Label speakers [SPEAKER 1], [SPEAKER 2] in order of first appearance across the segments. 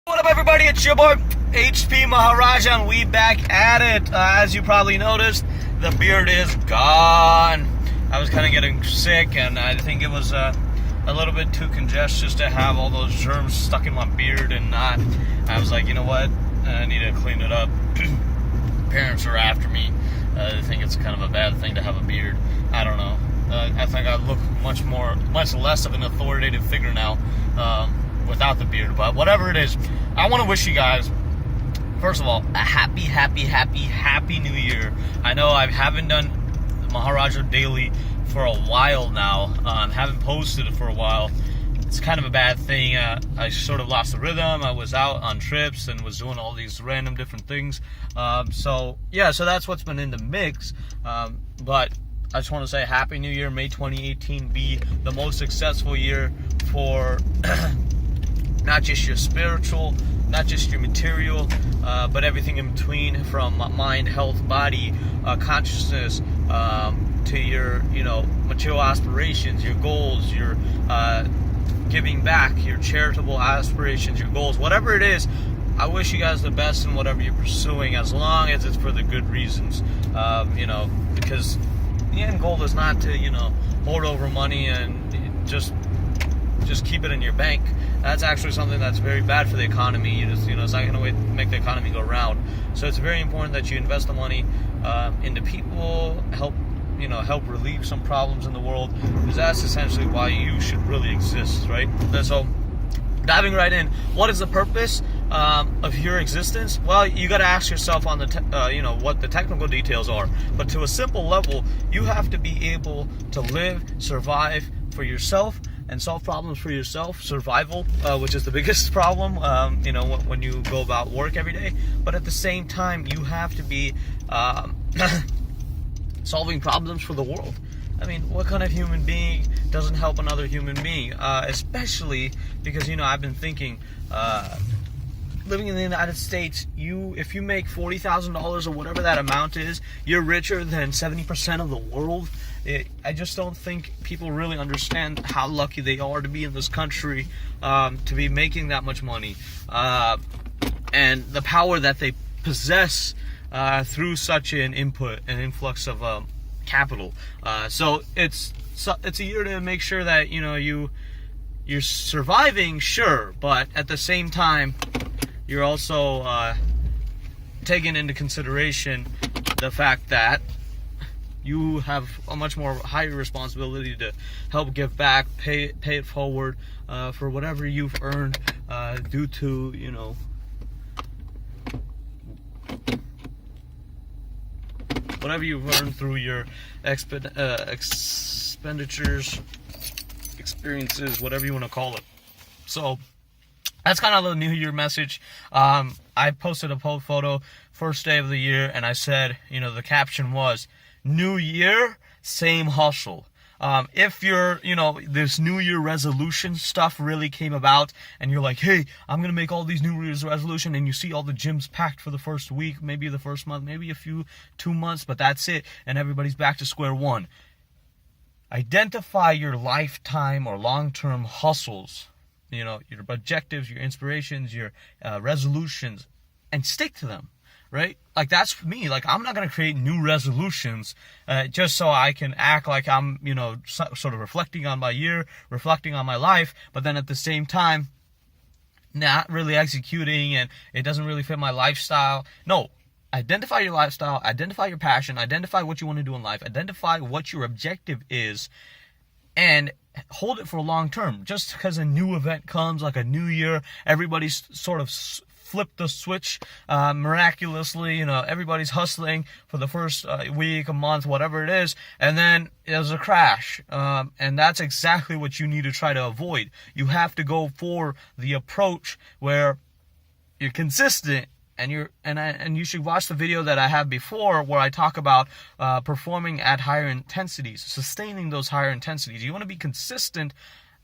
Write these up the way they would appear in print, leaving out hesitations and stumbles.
[SPEAKER 1] What up, everybody? It's your boy HP Maharaja, and we back at it. As you probably noticed, the beard is gone. I was kind of getting sick, and I think it was a little bit too congested to have all those germs stuck in my beard, and I was like, you know what? I need to clean it up. Parents are after me. They think it's kind of a bad thing to have a beard. I don't know. I think I look much less of an authoritative figure now. Without the beard, but whatever it is, I want to wish you guys, first of all, a happy new year. I know I haven't done Maharaja Daily for a while now. Haven't posted it for a while. It's kind of a bad thing. I sort of lost the rhythm. I was out on trips and was doing all these random different things. So that's what's been in the mix. But I just want to say happy new year. May 2018 be the most successful year for not just your spiritual, not just your material, but everything in between, from mind, health, body, consciousness, to your, material aspirations, your goals, your giving back, your charitable aspirations, your goals, whatever it is. I wish you guys the best in whatever you're pursuing, as long as it's for the good reasons, because the end goal is not to, hoard over money and just keep it in your bank. That's actually something that's very bad for the economy. It's not going to make the economy go round. So it's very important that you invest the money into people, help relieve some problems in the world, because that's essentially why you should really exist, right? So, diving right in, what is the purpose of your existence? Well, you got to ask yourself on the what the technical details are. But to a simple level, you have to be able to live, survive for yourself, and solve problems for yourself. Survival, which is the biggest problem, when you go about work every day. But at the same time, you have to be solving problems for the world. I mean, what kind of human being doesn't help another human being? Especially because, I've been thinking, living in the United States, if you make $40,000 or whatever that amount is, you're richer than 70% of the world. I just don't think people really understand how lucky they are to be in this country, to be making that much money, and the power that they possess through such an influx of capital. So it's a year to make sure that you're surviving, sure, but at the same time you're also taking into consideration the fact that you have a much more higher responsibility to help give back, pay it forward for whatever you've earned due to, whatever you've earned through your expenditures, experiences, whatever you want to call it. So that's kind of the New Year message. I posted a photo first day of the year, and I said, the caption was, New Year, same hustle. If you're, this New Year resolution stuff really came about, and you're like, hey, I'm going to make all these New Year's resolution, and you see all the gyms packed for the first week, maybe the first month, maybe 2 months, but that's it, and everybody's back to square one. Identify your lifetime or long-term hustles, your objectives, your inspirations, your resolutions, and stick to them. Right? Like, that's me. Like, I'm not going to create new resolutions just so I can act like I'm, sort of reflecting on my year, reflecting on my life, but then at the same time, not really executing, and it doesn't really fit my lifestyle. No. Identify your lifestyle, identify your passion, identify what you want to do in life, identify what your objective is, and hold it for long term. Just because a new event comes, like a new year, everybody's sort of flip the switch miraculously, everybody's hustling for the first week, a month, whatever it is, and then there's a crash, and that's exactly what you need to try to avoid. You have to go for the approach where you're consistent, and you should watch the video that I have before where I talk about performing at higher intensities, sustaining those higher intensities. You want to be consistent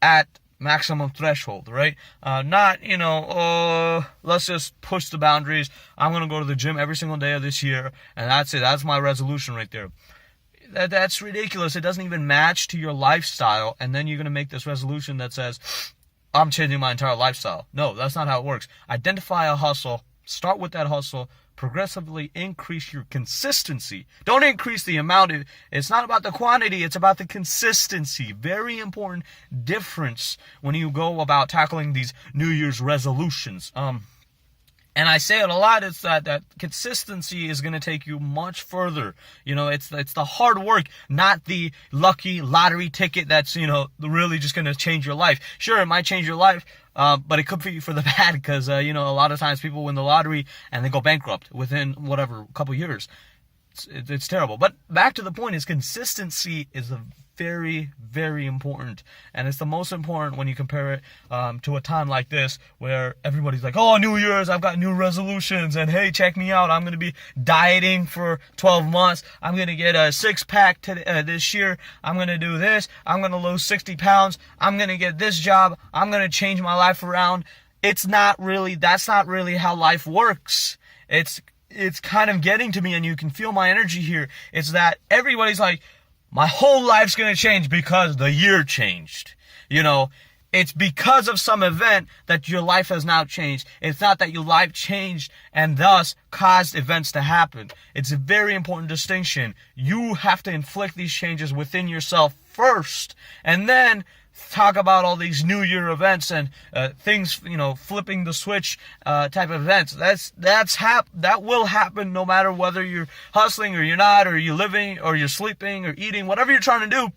[SPEAKER 1] at maximum threshold, right? Not, let's just push the boundaries. I'm going to go to the gym every single day of this year, and that's it. That's my resolution right there. That's ridiculous. It doesn't even match to your lifestyle, and then you're going to make this resolution that says, I'm changing my entire lifestyle. No, that's not how it works. Identify a hustle, start with that hustle, progressively increase your consistency. Don't increase the amount. It's not about the quantity, it's about the consistency. Very important difference when you go about tackling these New Year's resolutions. And I say it a lot, it's that consistency is going to take you much further. It's the hard work, not the lucky lottery ticket that's, really just going to change your life. Sure, it might change your life, but it could be for the bad because, a lot of times people win the lottery and they go bankrupt within a couple years. It's terrible. But back to the point is consistency is a very, very important. And it's the most important when you compare it to a time like this where everybody's like, oh, New Year's, I've got new resolutions. And hey, check me out. I'm going to be dieting for 12 months. I'm going to get a six-pack this year. I'm going to do this. I'm going to lose 60 pounds. I'm going to get this job. I'm going to change my life around. That's not really how life works. It's kind of getting to me, and you can feel my energy here. It's that everybody's like, my whole life's going to change because the year changed. It's because of some event that your life has now changed. It's not that your life changed and thus caused events to happen. It's a very important distinction. You have to inflict these changes within yourself first, and then talk about all these New Year events and things, flipping the switch type of events. That will happen no matter whether you're hustling or you're not, or you're living or you're sleeping or eating, whatever you're trying to do.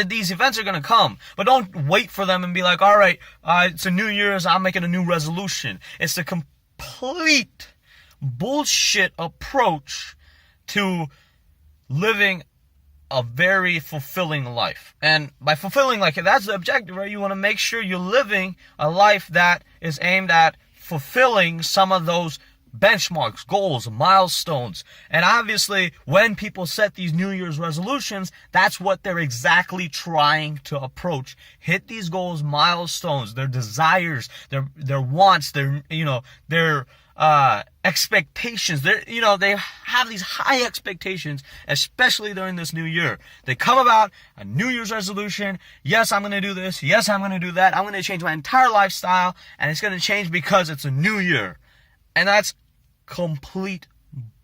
[SPEAKER 1] These events are going to come, but don't wait for them and be like, all right, it's a New Year's, I'm making a new resolution. It's a complete bullshit approach to living a very fulfilling life. And by fulfilling, that's the objective, right? You want to make sure you're living a life that is aimed at fulfilling some of those benchmarks, goals, milestones. And obviously, when people set these New Year's resolutions, that's what they're exactly trying to approach. Hit these goals, milestones, their desires, their wants, their expectations. They have these high expectations, especially during this new year. They come about a New Year's resolution. Yes, I'm going to do this. Yes, I'm going to do that. I'm going to change my entire lifestyle, and it's going to change because it's a new year. And that's complete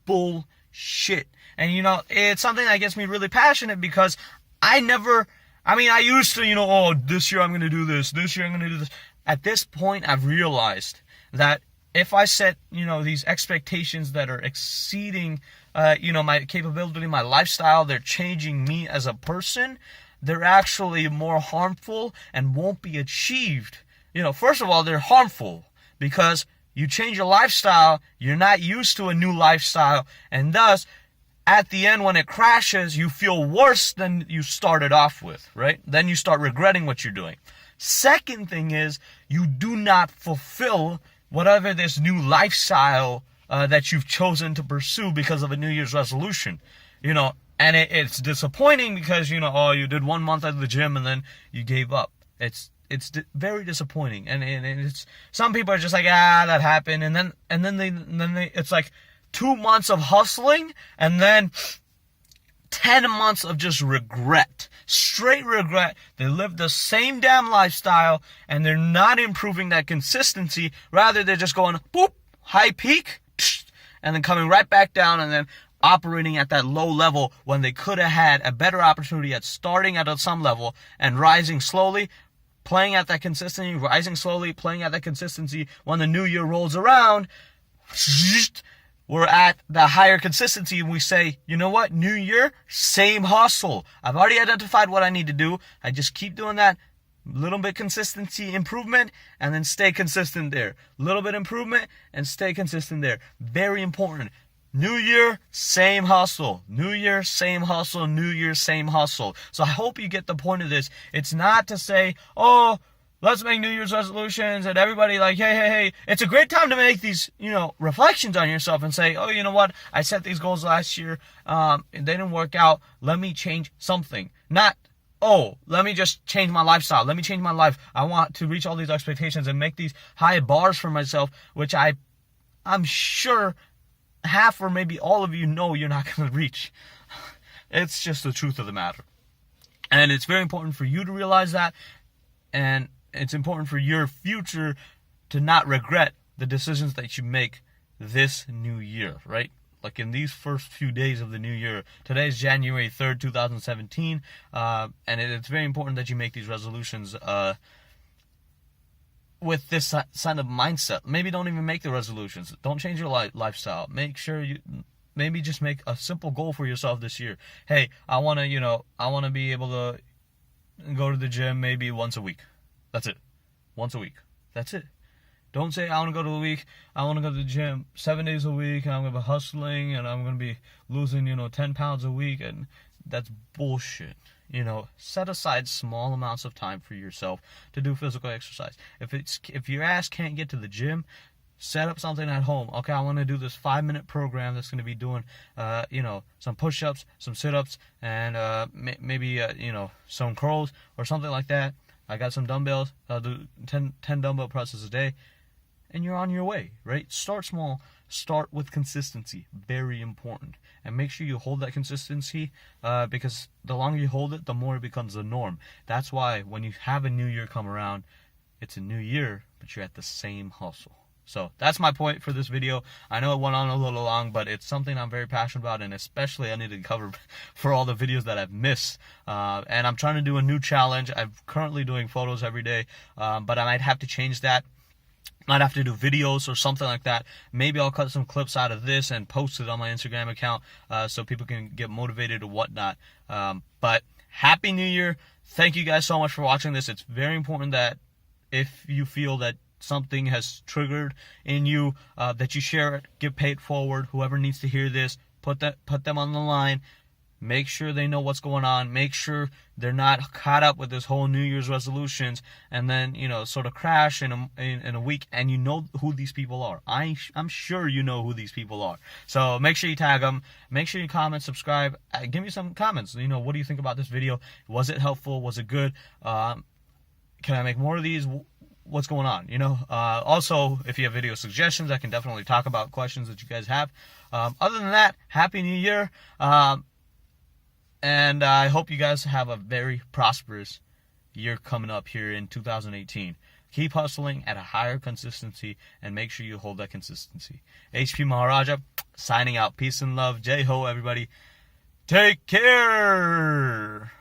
[SPEAKER 1] bullshit. And it's something that gets me really passionate because I used to, this year I'm going to do this. This year I'm going to do this. At this point, I've realized that if I set, these expectations that are exceeding, my capability, my lifestyle, they're changing me as a person, they're actually more harmful and won't be achieved. First of all, they're harmful because you change your lifestyle, you're not used to a new lifestyle, and thus, at the end when it crashes, you feel worse than you started off with, right? Then you start regretting what you're doing. Second thing is, you do not fulfill whatever this new lifestyle that you've chosen to pursue because of a New Year's resolution, and it's disappointing because, you did 1 month at the gym and then you gave up. It's very disappointing, and it's, some people are just like, that happened, and then they it's like 2 months of hustling, and then 10 months of just regret, straight regret. They live the same damn lifestyle, and they're not improving that consistency. Rather, they're just going, boop, high peak, and then coming right back down, and then operating at that low level when they could have had a better opportunity at starting at some level and rising slowly, playing at that consistency, rising slowly, playing at that consistency. When the new year rolls around, we're at the higher consistency, and we say, you know what, new year, same hustle. I've already identified what I need to do. I just keep doing that. Little bit consistency improvement, and then stay consistent there. Little bit improvement, and stay consistent there. Very important. New year, same hustle. New year, same hustle. New year, same hustle. So I hope you get the point of this. It's not to say, oh, let's make New Year's resolutions and everybody like, hey. It's a great time to make these, reflections on yourself and say, oh, you know what? I set these goals last year. And they didn't work out. Let me change something. Not, oh, let me just change my lifestyle. Let me change my life. I want to reach all these expectations and make these high bars for myself, which I'm sure half or maybe all of you know you're not going to reach. It's just the truth of the matter. And it's very important for you to realize that. And it's important for your future to not regret the decisions that you make this new year, right? Like in these first few days of the new year. Today is January 3rd, 2017, and it's very important that you make these resolutions with this kind of mindset. Maybe don't even make the resolutions. Don't change your lifestyle. Make sure maybe just make a simple goal for yourself this year. Hey, I want to be able to go to the gym maybe once a week. That's it. Once a week. That's it. Don't say I want to go to the gym 7 days a week, and I'm going to be hustling, and I'm going to be losing, 10 pounds a week, and that's bullshit. Set aside small amounts of time for yourself to do physical exercise. If your ass can't get to the gym, set up something at home. Okay, I want to do this 5-minute program that's going to be doing, some push-ups, some sit-ups, and maybe some curls or something like that. I got some dumbbells. I'll do 10 dumbbell presses a day. And you're on your way, right? Start small. Start with consistency. Very important. And make sure you hold that consistency because the longer you hold it, the more it becomes the norm. That's why when you have a new year come around, it's a new year, but you're at the same hustle. So that's my point for this video. I know it went on a little long, but it's something I'm very passionate about, and especially I need to cover for all the videos that I've missed. And I'm trying to do a new challenge. I'm currently doing photos every day, but I might have to change that. Might have to do videos or something like that. Maybe I'll cut some clips out of this and post it on my Instagram account so people can get motivated or whatnot. But Happy New Year. Thank you guys so much for watching this. It's very important that if you feel that something has triggered in you, that you share it, get paid forward. Whoever needs to hear this, put them on the line. Make sure they know what's going on. Make sure they're not caught up with this whole New Year's resolutions and then, sort of crash in a week, and you know who these people are. I'm sure you know who these people are. So make sure you tag them. Make sure you comment, subscribe. Give me some comments. What do you think about this video? Was it helpful? Was it good? Can I make more of these? What's going on? Also, if you have video suggestions, I can definitely talk about questions that you guys have. Other than that, Happy New Year. And I hope you guys have a very prosperous year coming up here in 2018. Keep hustling at a higher consistency and make sure you hold that consistency. HP Maharaja signing out. Peace and love. Jai ho, everybody. Take care.